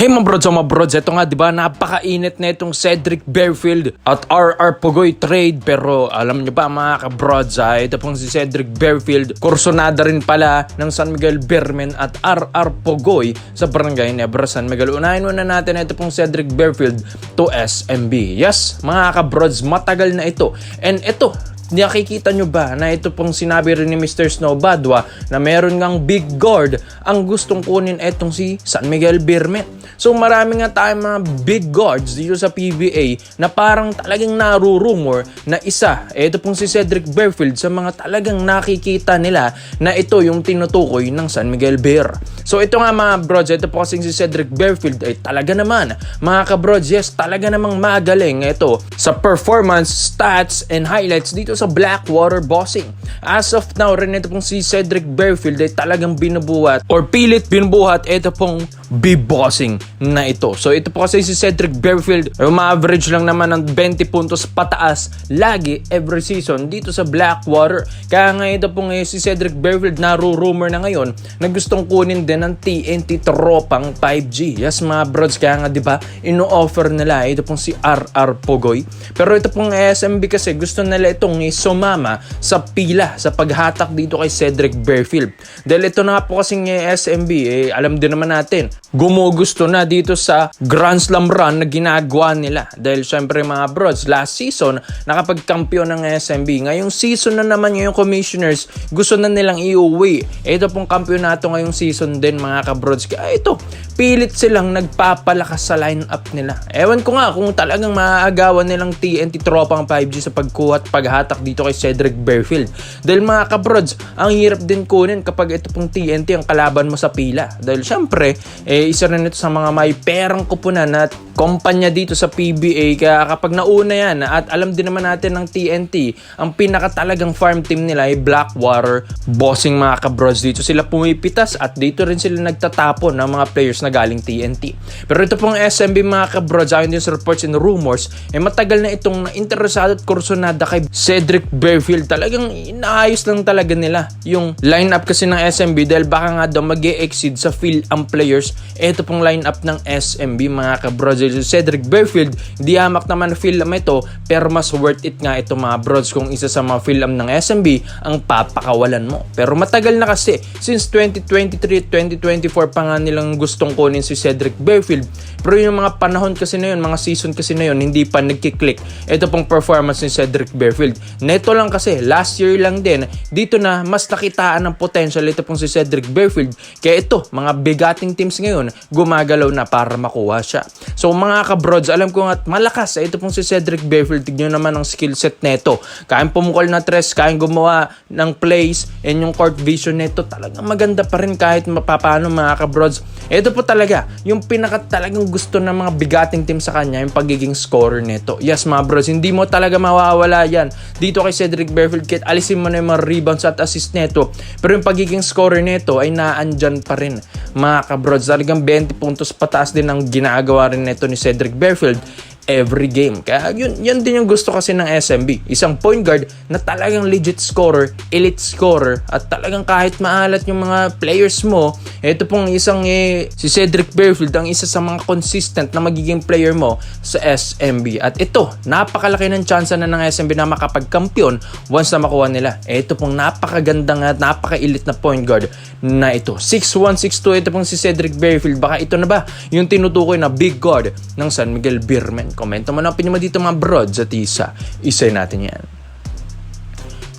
Hey mga brods, eto nga diba napakainit na itong Cedric Berfield at RR Pugoy trade. Pero alam nyo ba mga kabrods, ito pong si Cedric Berfield, kursonada rin pala ng San Miguel Beermen at RR Pugoy sa Barangay Nebra, San Miguel. Unahin muna natin ito pong Cedric Berfield to SMB. Yes mga kabrods, matagal na ito. And ito, nakikita nyo ba na ito pong sinabi rin ni Mr. Snow Badwa na meron ngang big guard ang gustong kunin etong si San Miguel Beermen. So marami nga tayong mga big guards dito sa PBA na parang talagang narurumor na isa, ito pong si Cedric Berfield sa mga talagang nakikita nila na ito yung tinutukoy ng San Miguel Beer. So ito nga mga brods, ito po kasing si Cedric Berfield ay talaga naman mga kabrods, yes, talaga namang magaling ito sa performance, stats, and highlights dito sa Blackwater Bossing. As of now rin ito pong si Cedric Berfield ay talagang binubuhat or pilit binubuhat ito pong B-bossing na ito. So ito po kasi si Cedric Berfield, ma-average lang naman ng 20 puntos pataas lagi every season dito sa Blackwater. Kaya nga ito pong si Cedric Berfield narurumor na ngayon na gustong kunin din ng TNT tropang 5G. Yes mga brods, kaya nga diba ino-offer nila ito pong si RR Pugoy. Pero ito pong SMB kasi gusto nila itong sumama sa pila sa paghatak dito kay Cedric Berfield. Dahil ito na po kasing SMB, alam din naman natin, gumugusto na dito sa Grand Slam run na ginagawa nila. Dahil syempre mga brods, last season nakapagkampiyon ng SMB. Ngayong season na naman yung commissioners, gusto na nilang iuwi. Ito pong kampiyonato ngayong season din mga kabrods. Kaya ito, pilit silang nagpapalakas sa lineup nila. Ewan ko nga kung talagang maaagawan nilang TNT tropang 5G sa pagkuha at paghatak dito kay Cedric Berfield. Dahil mga kabrods, ang hirap din kunin kapag ito pong TNT ang kalaban mo sa pila. Dahil syempre, isa rin ito sa mga may perang kupunan at kumpanya dito sa PBA. Kaya kapag nauna yan, at alam din naman natin ng TNT, ang pinakatalagang farm team nila ay Blackwater Bossing mga kabrods. Dito sila pumipitas at dito rin sila nagtatapon ng mga players na galing TNT. Pero ito pong SMB mga kabrods, ayon din sa reports and rumors, matagal na itong interesado at kursonada kay Cedric Berfield. Talagang inaayos lang talaga nila yung lineup kasi ng SMB dahil baka nga daw mag-e-exceed sa field ang players. Ito pong lineup ng SMB mga kabrods. Cedric Berfield, di hamak naman na film ito, pero mas worth it nga ito mga brods kung isa sa mga film ng SMB ang papakawalan mo. Pero matagal na kasi, since 2023, 2024 pa nga nilang gustong kunin si Cedric Berfield. Pero yung mga panahon kasi na yun, mga season kasi na yun, hindi pa nagkiklik ito pong performance ni Cedric Berfield. Neto lang kasi, last year lang din, dito na mas nakitaan ng potential ito pong si Cedric Berfield. Kaya ito, mga bigating teams ngayon, gumagalaw na para makuha siya. So mga kabrods, alam ko nga malakas ito pong si Cedric Berfield. Tignan naman ang skill set neto. Kayang pumukol na tres, kayang gumawa ng plays, and yung court vision neto talagang maganda pa rin kahit mapapano mga kabrods. Ito po talaga yung talagang gusto ng mga bigating team sa kanya, yung pagiging scorer neto. Yes mga bros, hindi mo talaga mawawala yan dito kay Cedric Berfield. Kahit alisin mo na yung mga rebounds at assist neto, pero yung pagiging scorer neto ay naandyan pa rin mga kabrods. Talagang 20 puntos pataas din ang ginagawa rin neto ni Cedric Berfield every game. Kaya yun din yung gusto kasi ng SMB. Isang point guard na talagang legit scorer, elite scorer, at talagang kahit maalat yung mga players mo, ito pong isang si Cedric Berfield ang isa sa mga consistent na magiging player mo sa SMB. At ito, napakalaki ng chance na ng SMB na makapagkampiyon once na makuha nila. Ito pong napakagandang at napaka-elite na point guard na ito. 6'1", 6'2", ito pong si Cedric Berfield. Baka ito na ba yung tinutukoy na big guard ng San Miguel Beermen? Komento mo na opinion mo dito mga brods at isay natin yan.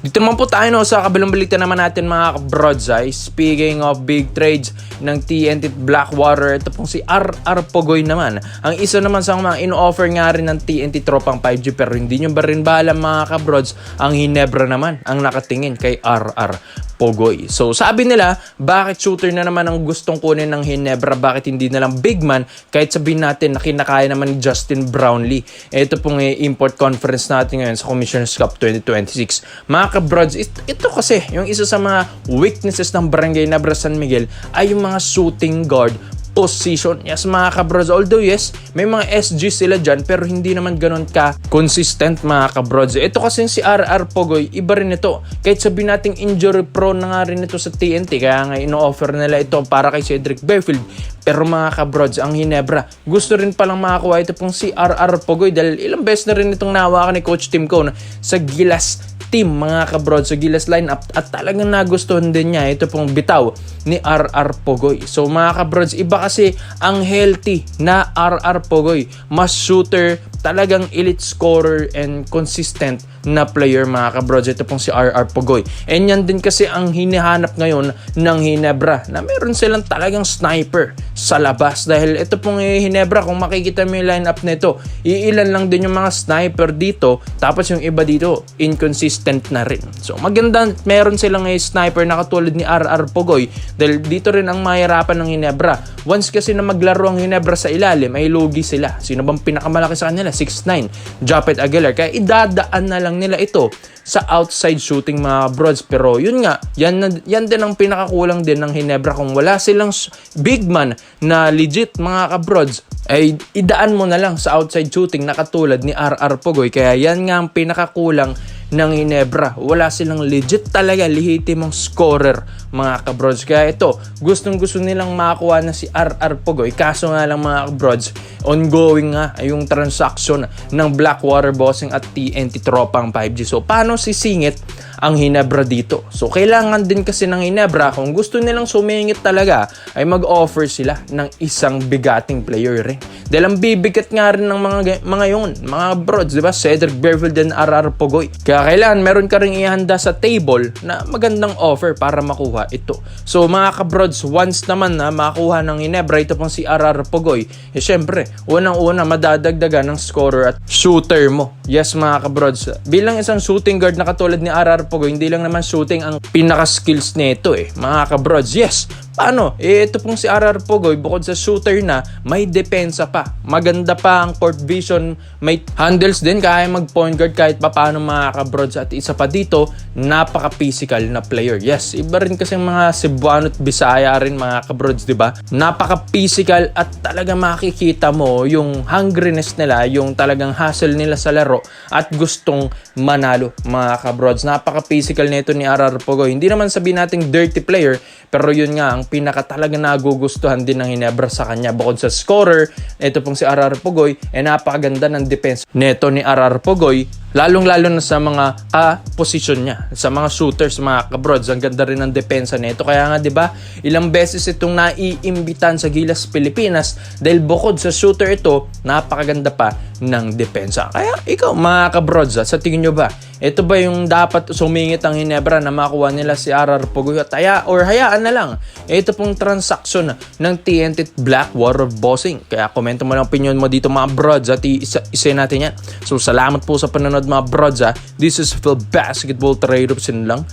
Dito naman po tayo sa kabilang balita naman natin mga brods. Speaking of big trades ng TNT Blackwater, ito pong si RR Pugoy naman. Ang isa naman sa mga ino-offer nga rin ng TNT tropang 5G, pero hindi nyo ba rin ba alam mga kabrods, ang Hinebra naman ang nakatingin kay RR Pugoy. So sabi nila, bakit shooter na naman ang gustong kunin ng Hinebra? Bakit hindi na lang big man? Kahit sabihin natin na kinakaya naman ni Justin Brownlee. Ito pong import conference natin ngayon sa Commissioner's Cup 2026. Mga kabrods, ito kasi yung isa sa mga weaknesses ng Barangay Nebra San Miguel ay yung mga shooting guard position. Yes mga kabrods, although yes, may mga SG sila dyan pero hindi naman ganun ka consistent mga kabrods. Ito kasi si RR Pogoy, iba rin ito. Kahit sabihin nating injury prone na nga rin ito sa TNT, kaya nga ino-offer nila ito para kay Cedric Berfield. Pero mga kabrods, ang Hinebra, gusto rin palang makakuha ito pong si RR Pogoy dahil ilang beses na rin itong nahawakan ni Coach Tim Cone sa Gilas team mga kabrods, sa Gilas lineup, at talagang nagustuhan din niya ito pong bitaw ni RR Pogoy. So mga kabrods, iba kasi ang healthy na RR Pogoy, mas shooter, talagang elite scorer and consistent na player mga kabrods, ito pong si RR Pogoy. And yan din kasi ang hinihanap ngayon ng Hinebra, na meron silang talagang sniper sa labas. Dahil ito pong Hinebra, kung makikita mo yung lineup nito, iilan lang din yung mga sniper dito, tapos yung iba dito inconsistent na rin. So maganda, meron silang sniper na katulad ni RR Pogoy, dahil dito rin ang mahirapan ng Hinebra. Once kasi na maglaro ang Hinebra sa ilalim, ay lugi sila. Sino bang pinakamalaki sa kanila? 6'9", Japet Aguilar. Kaya idadaan na lang nila ito sa outside shooting mga brods. Pero yun nga, yan din ang pinakakulang din ng Hinebra. Kung wala silang big man na legit mga kabrods, ay idaan mo na lang sa outside shooting na katulad ni RR Pogoy. Kaya yan nga ang pinakakulang ng Hinebra. Wala silang legit talaga lehitimong scorer mga kabrods. Kaya ito, gustong gusto nilang makakuha na si RR Pogoy. Kaso nga lang mga kabrods, ongoing nga yung transaction ng Blackwater Bossing at TNT Tropang 5G. So paano sisingit ang Hinebra dito? So kailangan din kasi ng Hinebra, kung gusto nilang sumingit talaga, ay mag-offer sila ng isang bigating player rin. Dahil ang bibigat nga rin ng mga yun, mga brods, di ba? Cedric Berfield and RR Pogoy. Kaya kailangan meron ka rin ihanda sa table na magandang offer para makuha ito. So mga kabrods, once naman na makuha ng Hinebra ito pong si RR Pogoy, syempre, unang-una madadagdagan ng scorer at shooter mo. Yes mga kabrods, bilang isang shooting guard na katulad ni RR Pogoy, hindi lang naman shooting ang pinaka-skills nito mga kabrods. Yes, paano? Ito pong si RR Pogoy, bukod sa shooter na, may depensa pa. Maganda pa ang court vision, may handles din, kaya mag-point guard kahit pa paano mga kabrods. At isa pa dito, napaka-physical na player. Yes, iba rin kasi mga Cebuano at Bisaya rin mga kabrods, di ba? Napaka-physical at talaga makikita mo yung hungriness nila, yung talagang hustle nila sa laro at gustong manalo mga kabrods. Napaka-physical nito ni RR Pogoy. Hindi naman sabihin nating dirty player, pero yun nga, ang pinaka talaga nagugustuhan din ng Hinebra sa kanya. Bukod sa scorer, ito pong si RR Pogoy, napakaganda ng defense neto ni RR Pogoy, lalong-lalo na sa mga ka-position niya, sa mga shooters, mga kabrods. Ang ganda rin ng depensa nito. Kaya nga, di ba, ilang beses itong naiimbitan sa Gilas Pilipinas dahil bukod sa shooter ito, napakaganda pa ng depensa. Kaya ikaw, mga kabrods, sa tingin nyo ba, ito ba yung dapat sumingit ang Hinebra na makuha nila si RR Pogoy at hayaan na lang ito pong transaction ng TNT Blackwater Bossing? Kaya komento mo lang opinion mo dito mga brods at isa natin yan. So salamat po sa panonood mga brods. This is Phil Basketball Trade Ups lang.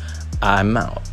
I'm out.